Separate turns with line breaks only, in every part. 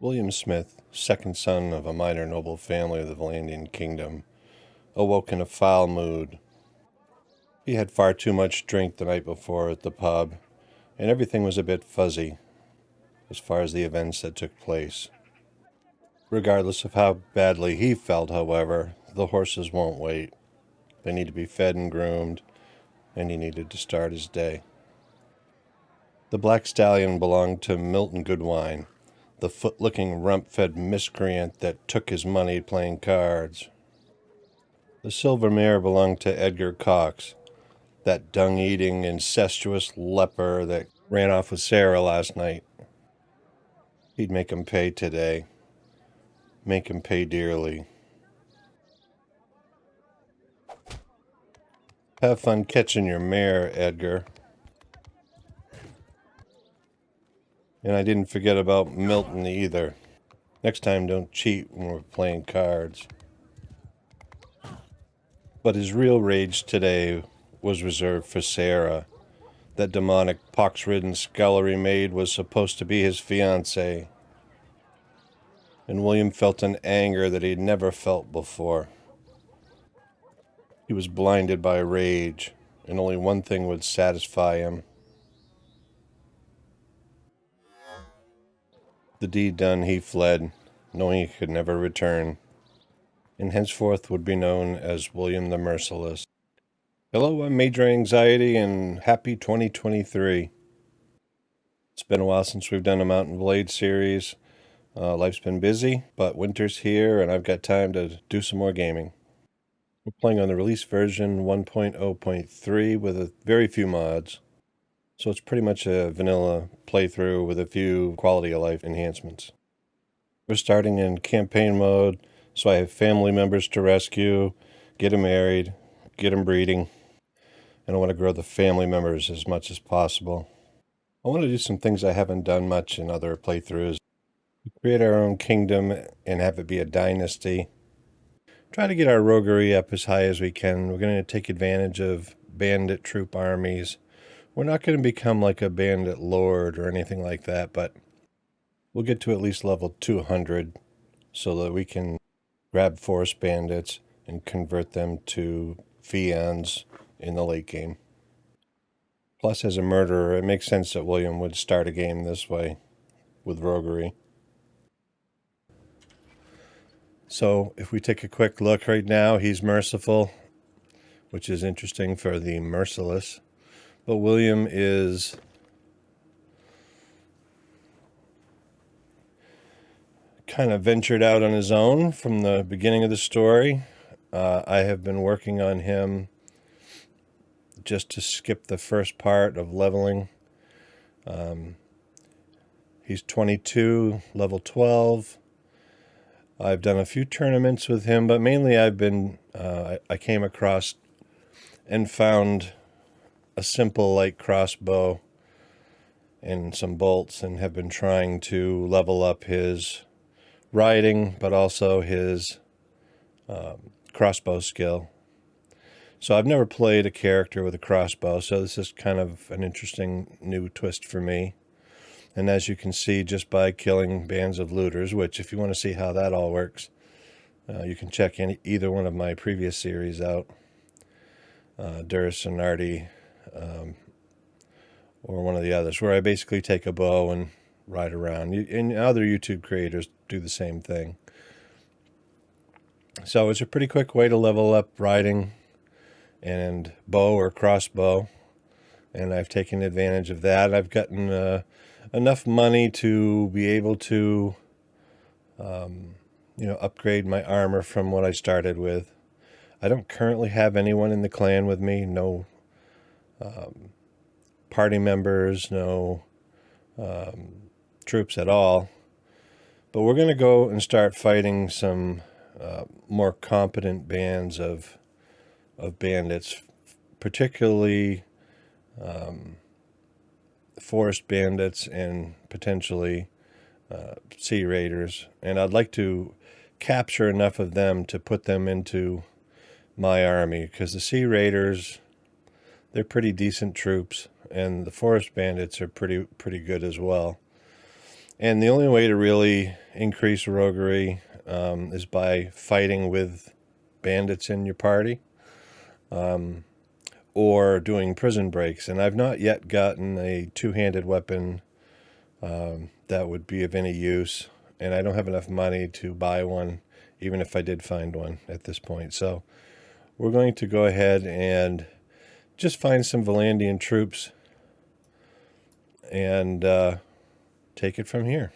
William Smith, second son of a minor noble family of the Vlandian kingdom, awoke in a foul mood. He had far too much drink the night before at the pub, and everything was a bit fuzzy as far as the events that took place. Regardless of how badly he felt, however, the horses won't wait. They need to be fed and groomed, and he needed to start his day. The black stallion belonged to Milton Goodwine, the foot-licking, rump-fed miscreant that took his money playing cards. The silver mare belonged to Edgar Cox, that dung-eating, incestuous leper that ran off with Sarah last night. He'd make him pay today. Make him pay dearly. Have fun catching your mare, Edgar. And I didn't forget about Milton either. Next time, don't cheat when we're playing cards. But his real rage today was reserved for Sarah. That demonic, pox-ridden scullery maid was supposed to be his fiancée. And William felt an anger that he'd never felt before. He was blinded by rage, and only one thing would satisfy him. The deed done, he fled, knowing he could never return, and henceforth would be known as William the Merciless. Hello, I'm Major Anxiety, and happy 2023. It's been a while since we've done a Mount & Blade series. Life's been busy, but winter's here, and I've got time to do some more gaming. We're playing on the release version 1.0.3 with a very few mods. So it's pretty much a vanilla playthrough with a few quality of life enhancements. We're starting in campaign mode, so I have family members to rescue, get them married, get them breeding, and I want to grow the family members as much as possible. I want to do some things I haven't done much in other playthroughs. Create our own kingdom and have it be a dynasty. Try to get our roguery up as high as we can. We're going to take advantage of bandit troop armies. We're not going to become like a bandit lord or anything like that, but we'll get to at least level 200 so that we can grab forest bandits and convert them to fians in the late game. Plus, as a murderer, it makes sense that William would start a game this way with roguery. So if we take a quick look right now, he's merciful, which is interesting for the Merciless. But William is kind of ventured out on his own from the beginning of the story. I have been working on him just to skip the first part of leveling. He's 22, level 12. I've done a few tournaments with him, but mainly I came across and found a simple light crossbow and some bolts and have been trying to level up his riding, but also his crossbow skill. So I've never played a character with a crossbow, so this is kind of an interesting new twist for me. And as you can see, just by killing bands of looters, which if you want to see how that all works, you can check either one of my previous series out, Durst and Nardi, or one of the others, where I basically take a bow and ride around. And other YouTube creators do the same thing. So it's a pretty quick way to level up riding and bow or crossbow, and I've taken advantage of that. I've gotten enough money to be able to upgrade my armor from what I started with. I don't currently have anyone in the clan with me, no party members, no troops at all. But we're going to go and start fighting some more competent bands of bandits, particularly forest bandits and potentially sea raiders. And I'd like to capture enough of them to put them into my army, because the sea raiders, they're pretty decent troops, and the forest bandits are pretty good as well. And the only way to really increase roguery is by fighting with bandits in your party, or doing prison breaks. And I've not yet gotten a two-handed weapon that would be of any use, and I don't have enough money to buy one, even if I did find one at this point. So we're going to go ahead and just find some Vlandian troops and take it from here.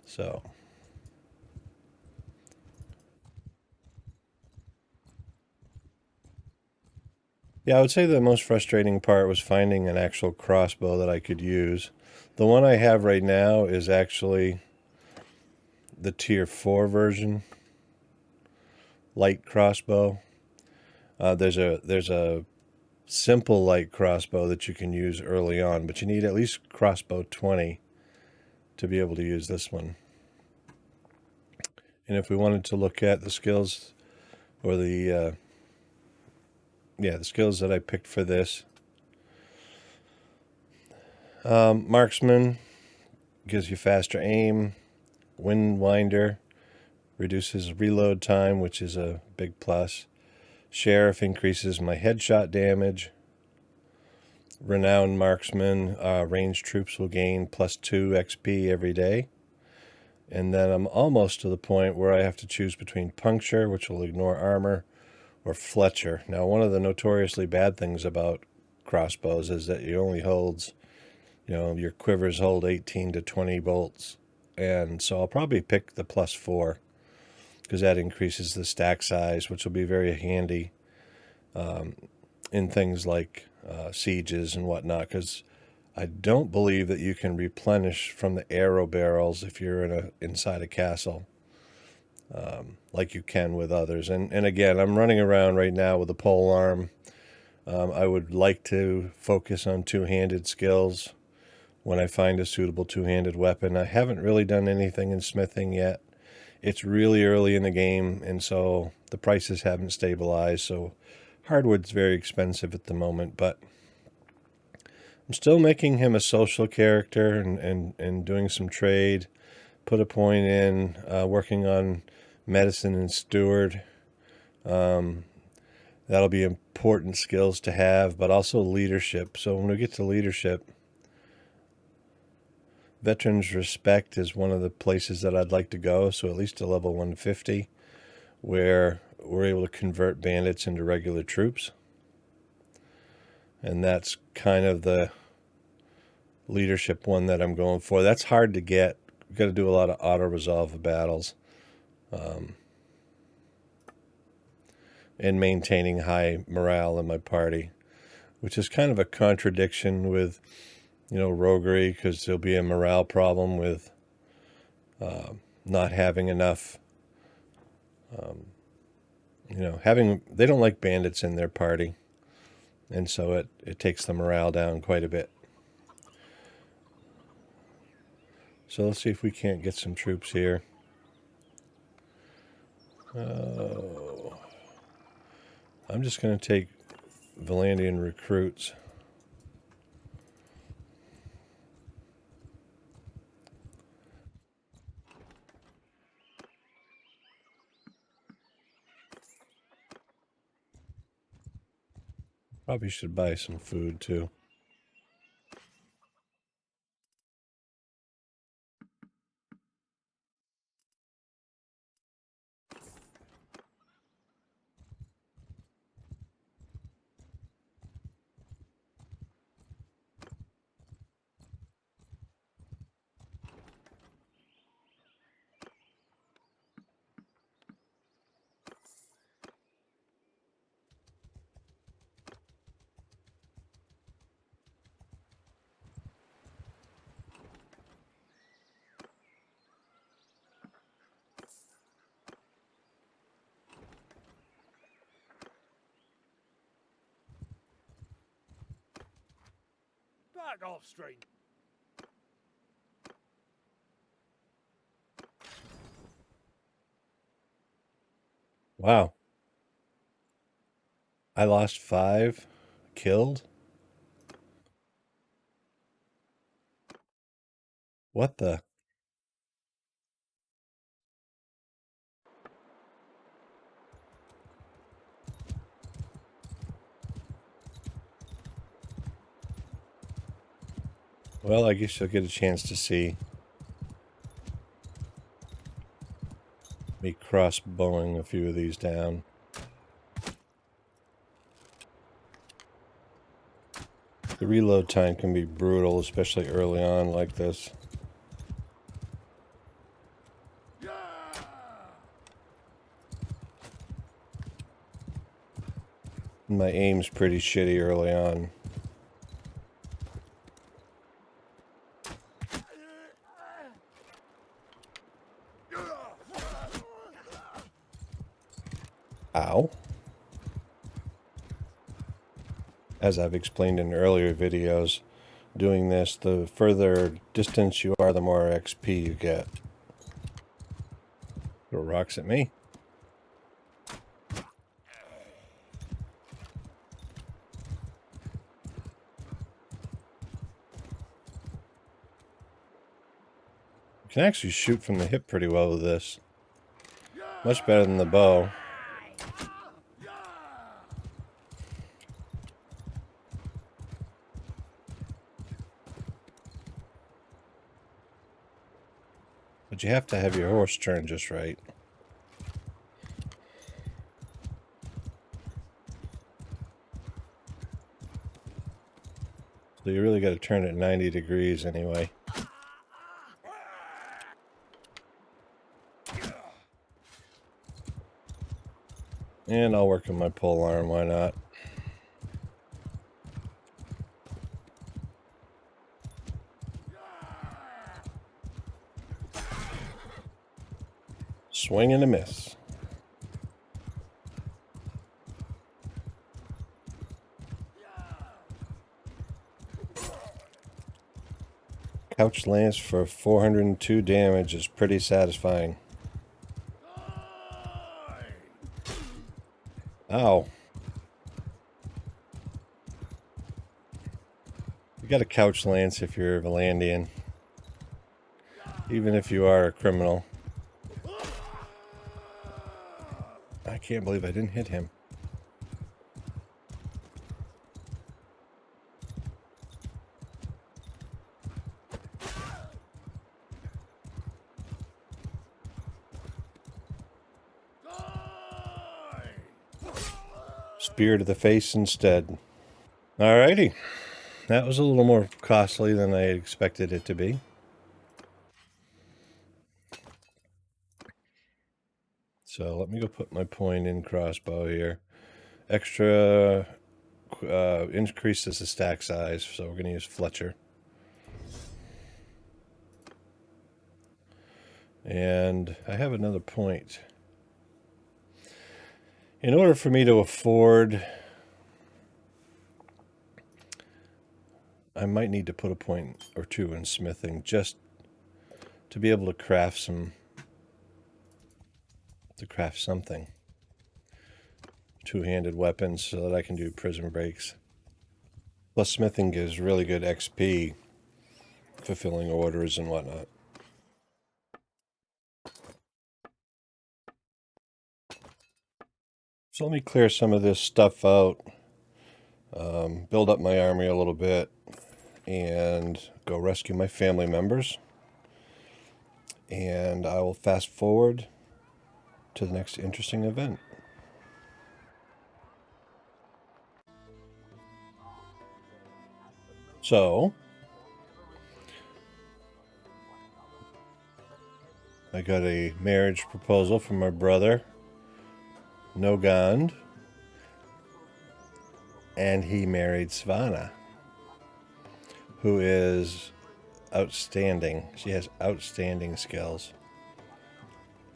So, yeah, I would say the most frustrating part was finding an actual crossbow that I could use. The one I have right now is actually the tier 4 version, light crossbow. There's a simple light crossbow that you can use early on, but you need at least crossbow 20 to be able to use this one. And if we wanted to look at the skills, or the skills that I picked for this, marksman gives you faster aim, windwinder reduces reload time, which is a big plus. Sheriff increases my headshot damage. Renowned marksman, ranged troops will gain +2 XP every day. And then I'm almost to the point where I have to choose between puncture, which will ignore armor, or Fletcher. Now, one of the notoriously bad things about crossbows is that it only holds, your quivers hold 18 to 20 bolts. And so I'll probably pick the +4, because that increases the stack size, which will be very handy in things like sieges and whatnot, because I don't believe that you can replenish from the arrow barrels if you're inside a castle, like you can with others. And again, I'm running around right now with a pole arm. I would like to focus on two-handed skills when I find a suitable two-handed weapon. I haven't really done anything in smithing yet. It's really early in the game, and so the prices haven't stabilized, so hardwood's very expensive at the moment, but I'm still making him a social character, and doing some trade. Put a point in working on medicine and steward. That'll be important skills to have, but also leadership. So when we get to leadership, Veterans Respect is one of the places that I'd like to go, so at least to level 150, where we're able to convert bandits into regular troops. And that's kind of the leadership one that I'm going for. That's hard to get. We've got to do a lot of auto-resolve battles. And maintaining high morale in my party, which is kind of a contradiction with, roguery, because there'll be a morale problem with not having enough, they don't like bandits in their party, and so it takes the morale down quite a bit. So let's see if we can't get some troops here. I'm just going to take Vlandian recruits. Probably should buy some food too.
Back off, stranger.
Wow. I lost 5 killed. What the? Well, I guess you'll get a chance to see me crossbowing a few of these down. The reload time can be brutal, especially early on like this. My aim's pretty shitty early on. Ow. As I've explained in earlier videos, doing this, the further distance you are, the more XP you get. Throw rocks at me. You can actually shoot from the hip pretty well with this. Much better than the bow. But you have to have your horse turn just right. So you really got to turn it 90 degrees anyway. And I'll work on my pole arm, why not? Swing and a miss. Couch lance for 402 damage is pretty satisfying. Ow. You got a couch lance if you're a Vlandian. Even if you are a criminal. I can't believe I didn't hit him. Spear to the face instead. Alrighty. That was a little more costly than I expected it to be. So let me go put my point in crossbow here. Extra increases the stack size, so we're going to use Fletcher. And I have another point. In order for me to afford, I might need to put a point or two in smithing just to be able to craft something. Two-handed weapons so that I can do prison breaks. Plus smithing gives really good XP, fulfilling orders and whatnot. So let me clear some of this stuff out, build up my army a little bit, and go rescue my family members. And I will fast forward to the next interesting event. So, I got a marriage proposal from my brother, Nogand, and he married Svana, who is outstanding. She has outstanding skills.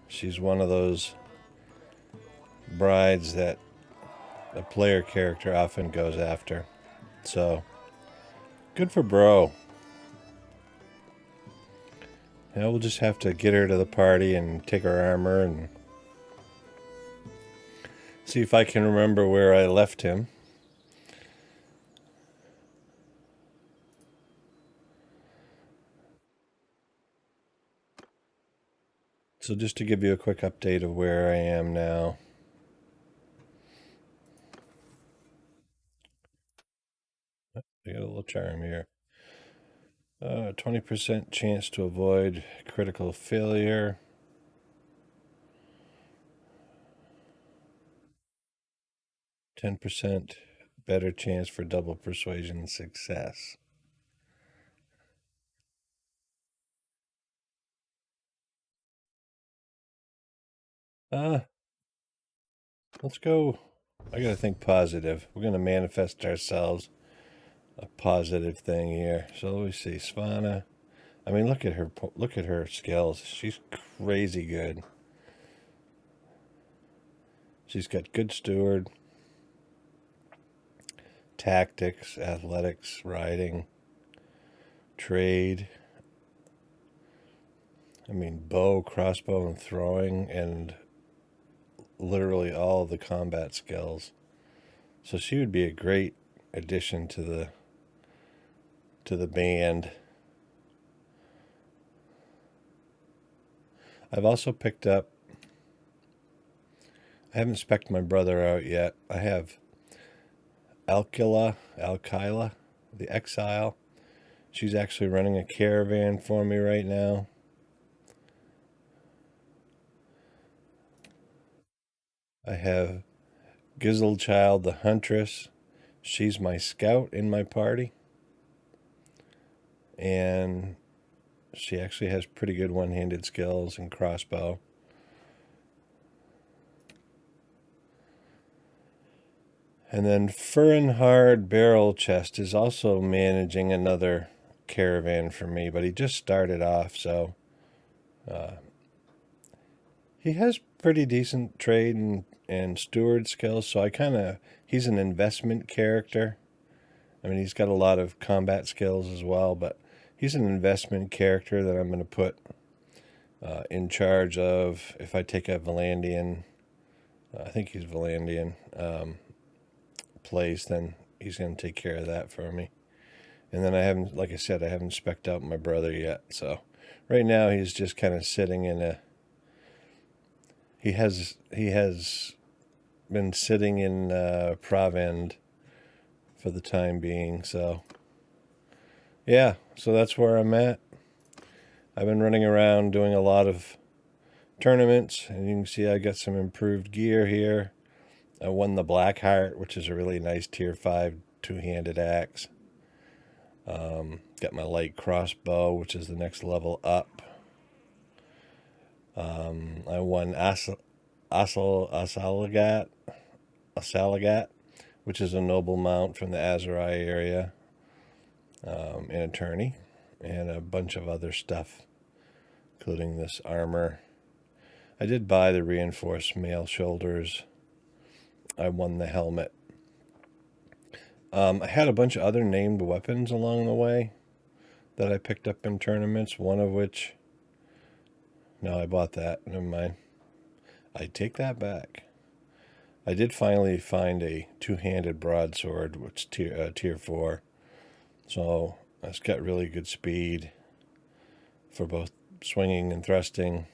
She's one of those brides that a player character often goes after. So, good for bro. Now we'll just have to get her to the party and take her armor and see if I can remember where I left him. So just to give you a quick update of where I am now. I got a little charm here. 20% chance to avoid critical failure. 10% better chance for double persuasion success. Let's go. I gotta think positive. We're gonna manifest ourselves a positive thing here. So let me see, Svana. I mean, look at her. Look at her skills. She's crazy good. She's got good steward, tactics, athletics, riding, trade. I mean, bow, crossbow, and throwing, and literally all of the combat skills. So she would be a great addition to the band. I've also picked up. I haven't spec'd my brother out yet. I have Alkyla, the Exile. She's actually running a caravan for me right now. I have Gizzlechild, the Huntress. She's my scout in my party. And she actually has pretty good one-handed skills and crossbow. And then Furrenhard Barrel Chest is also managing another caravan for me, but he just started off, so he has pretty decent trade and steward skills, so he's an investment character. I mean, he's got a lot of combat skills as well, but he's an investment character that I'm going to put in charge of if I take a Vlandian, I think he's Vlandian, place, then he's going to take care of that for me. And then I haven't, like I said, I haven't spec'd out my brother yet. So right now he's just kind of sitting in a, he has been sitting in Provend for the time being. So yeah, so that's where I'm at. I've been running around doing a lot of tournaments, and you can see I got some improved gear here. I won the Blackheart, which is a really nice tier 5 two-handed axe. Got my light crossbow, which is the next level up. I won Asalagat, which is a noble mount from the Azurai area, and a tourney, and a bunch of other stuff, including this armor. I did buy the reinforced mail shoulders. I won the helmet. I had a bunch of other named weapons along the way that I picked up in tournaments, one of which, no, I bought that, never mind. I take that back. I did finally find a two-handed broadsword, which tier 4. So it's got really good speed for both swinging and thrusting.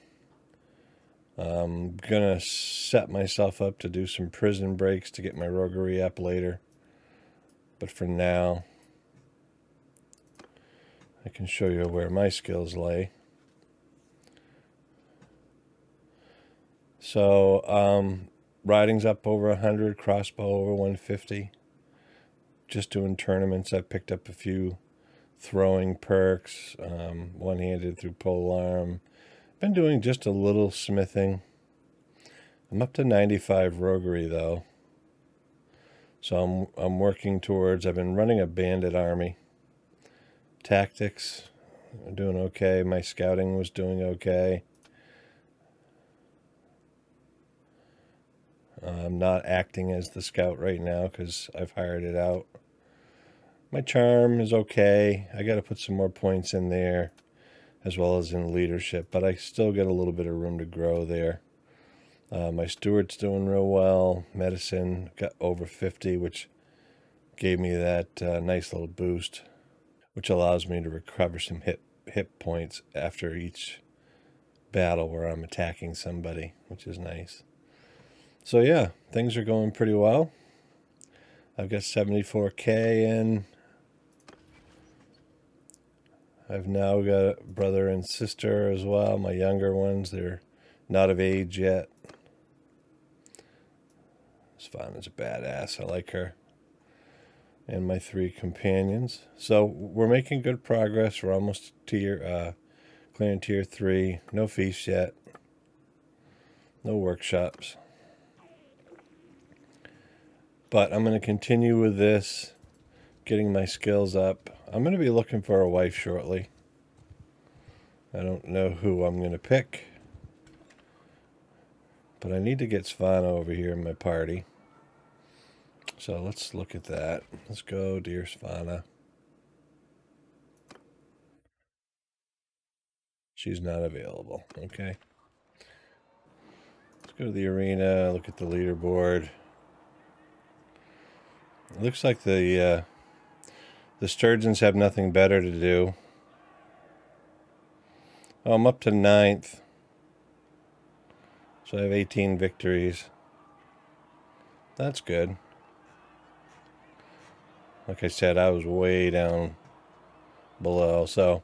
I'm going to set myself up to do some prison breaks to get my roguery up later. But for now, I can show you where my skills lay. So, riding's up over 100, crossbow over 150. Just doing tournaments, I've picked up a few throwing perks, one-handed through polearm. Been doing just a little smithing. I'm up to 95 roguery though. So I'm working towards, I've been running a bandit army. Tactics, I'm doing okay. My scouting was doing okay. I'm not acting as the scout right now because I've hired it out. My charm is okay. I got to put some more points in there, as well as in leadership, but I still got a little bit of room to grow there. My steward's doing real well. Medicine got over 50, which gave me that nice little boost, which allows me to recover some hit points after each battle where I'm attacking somebody, which is nice. So yeah, things are going pretty well. I've got 74K in. I've now got a brother and sister as well. My younger ones, they're not of age yet. Svana's a badass. I like her. And my 3 companions. So we're making good progress. We're almost clearing tier 3. No feasts yet. No workshops. But I'm going to continue with this, getting my skills up. I'm going to be looking for a wife shortly. I don't know who I'm going to pick. But I need to get Svana over here in my party. So let's look at that. Let's go, dear Svana. She's not available. Okay. Let's go to the arena, look at the leaderboard. It looks like the Sturgeons have nothing better to do. Oh, I'm up to 9th. So I have 18 victories. That's good. Like I said, I was way down below. So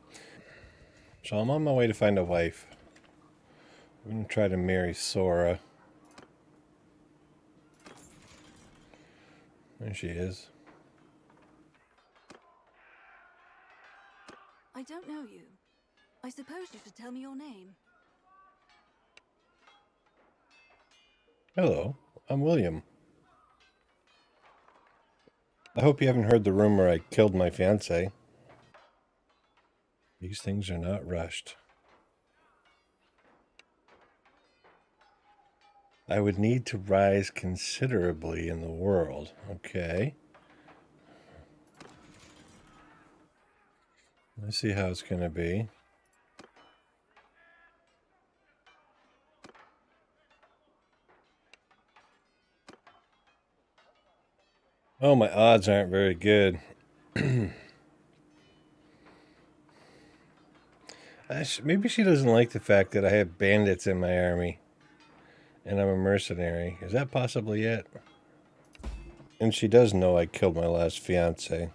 I'm on my way to find a wife. I'm going to try to marry Sora. There she is.
I don't know you. I suppose you should tell me your name.
Hello, I'm William. I hope you haven't heard the rumor I killed my fiancé. These things are not rushed. I would need to rise considerably in the world. Okay. Let's see how it's going to be. Oh, my odds aren't very good. Maybe she doesn't like the fact that I have bandits in my army. And I'm a mercenary. Is that possibly it? And she does know I killed my last fiancé.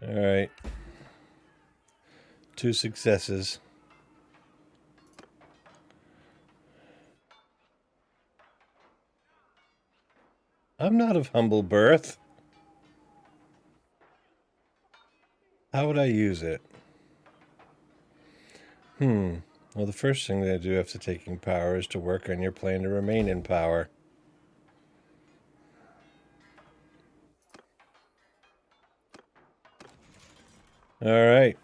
Alright. 2 successes. I'm not of humble birth. How would I use it? Well, the first thing that I do after taking power is to work on your plan to remain in power. Alright.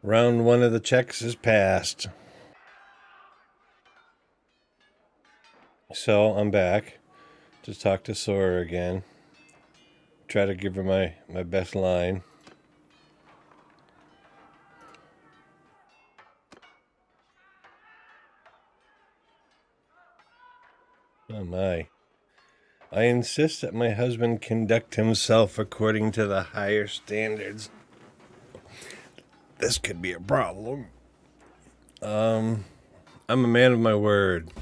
Round 1 of the checks is passed. So, I'm back to talk to Sora again. Try to give her my best line. Oh my. I insist that my husband conduct himself according to the higher standards. This could be a problem. I'm a man of my word.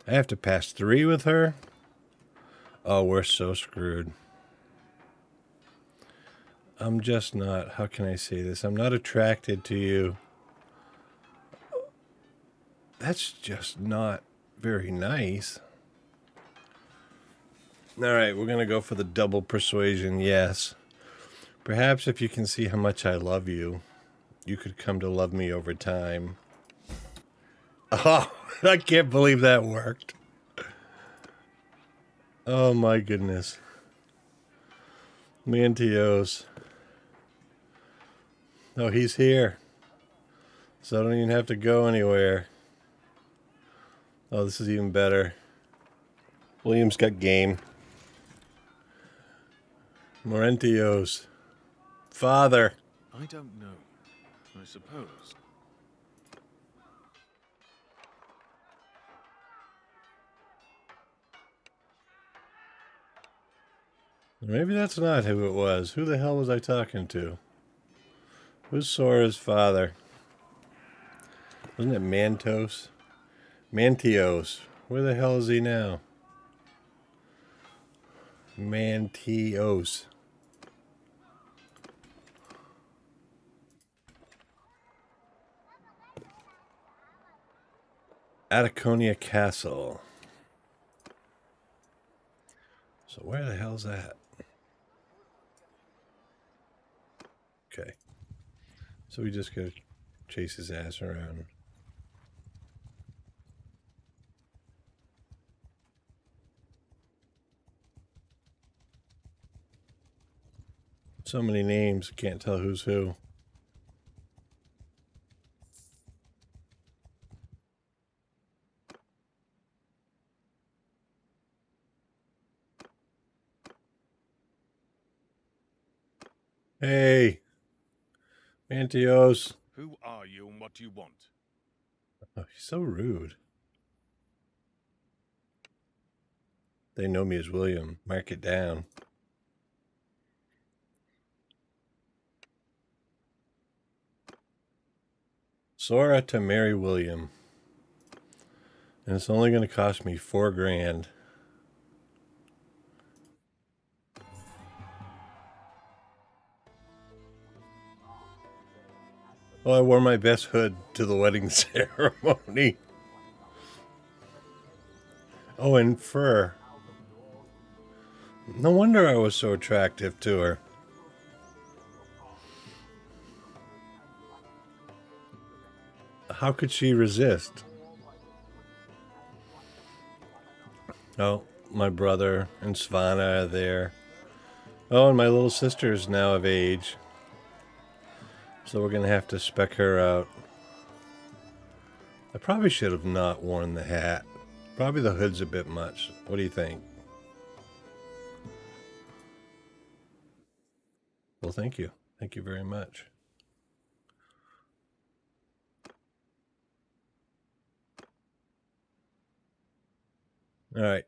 I have to pass 3 with her? Oh, we're so screwed. I'm just not, how can I say this? I'm not attracted to you. That's just not very nice. Alright, we're going to go for the double persuasion, yes. Perhaps if you can see how much I love you, you could come to love me over time. Oh, I can't believe that worked. Oh my goodness. Mantios. Oh, he's here. So I don't even have to go anywhere. Oh, this is even better. William's got game. Morentios. Father.
I don't know. I suppose.
Maybe that's not who it was. Who the hell was I talking to? Who's Sora's father? Wasn't it Mantos? Mantios. Where the hell is he now? Mantios. Ataconia Castle. So where the hell's that? Okay. So we just gotta chase his ass around. So many names, can't tell who's who. Hey, Mantios.
Who are you and what do you want?
Oh, he's so rude. They know me as William. Mark it down. Sora to marry William. And it's only going to cost me $4 grand. Oh, I wore my best hood to the wedding ceremony. Oh, and fur. No wonder I was so attractive to her. How could she resist? Oh, my brother and Svana are there. Oh, and my little sister is now of age. So we're going to have to spec her out. I probably should have not worn the hat. Probably the hood's a bit much. What do you think? Well, thank you. Thank you very much. All right.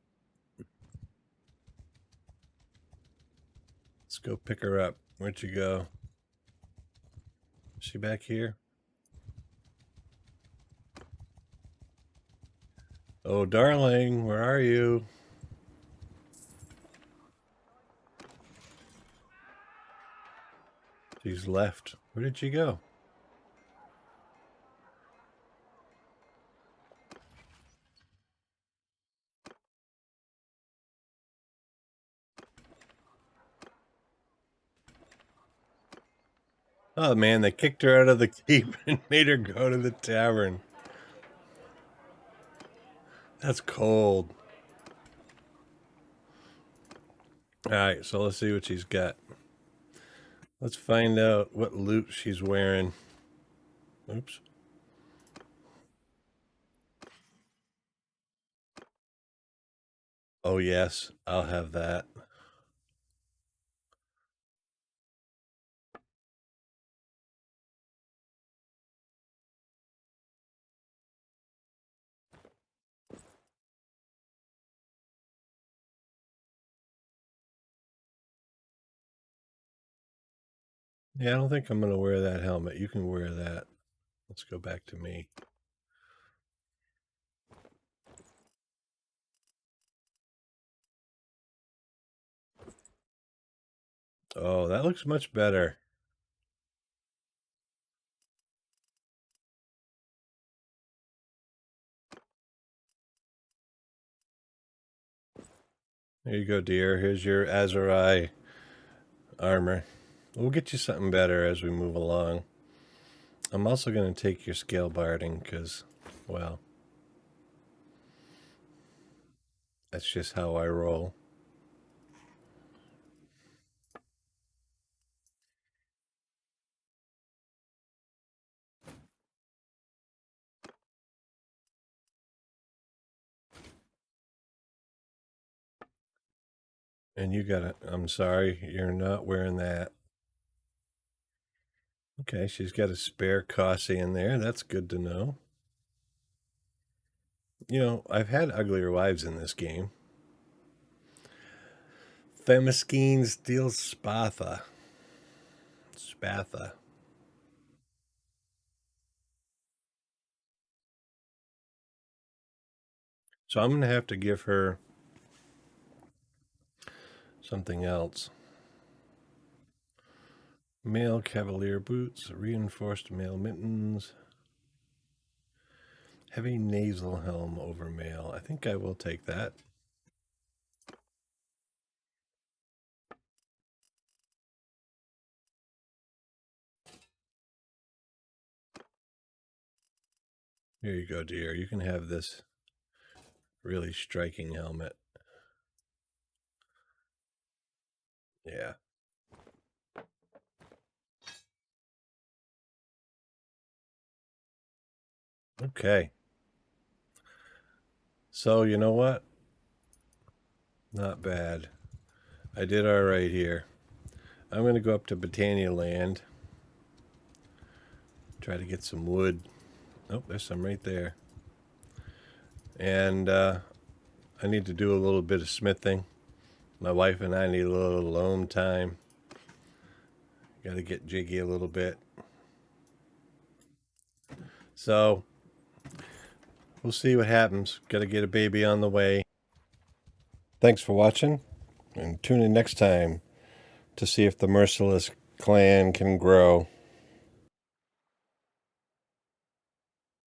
Let's go pick her up. Where'd she go? Is she back here? Oh, darling, where are you? She's left. Where did she go? Oh, man, they kicked her out of the keep and made her go to the tavern. That's cold. All right, so let's see what she's got. Let's find out what loot she's wearing. Oops. Oh, yes, I'll have that. Yeah, I don't think I'm going to wear that helmet. You can wear that. Let's go back to me. Oh, that looks much better. There you go, dear. Here's your Azurai armor. We'll get you something better as we move along. I'm also going to take your scale barding because, well, that's just how I roll. And you got it. I'm sorry, you're not wearing that. Okay, she's got a spare Cossie in there. That's good to know. You know, I've had uglier wives in this game. Themyscene steals Spatha. Spatha. So I'm going to have to give her something else. Male cavalier boots, reinforced mail mittens, heavy nasal helm over mail. I think I will take that. Here you go, dear. You can have this really striking helmet. Yeah. Okay. So, you know what? Not bad. I did all right here. I'm going to go up to Britannia Land. Try to get some wood. Oh, there's some right there. And I need to do a little bit of smithing. My wife and I need a little alone time. Got to get jiggy a little bit. So, we'll see what happens. Got to get a baby on the way. Thanks for watching, and tune in next time to see if the Merciless clan can grow.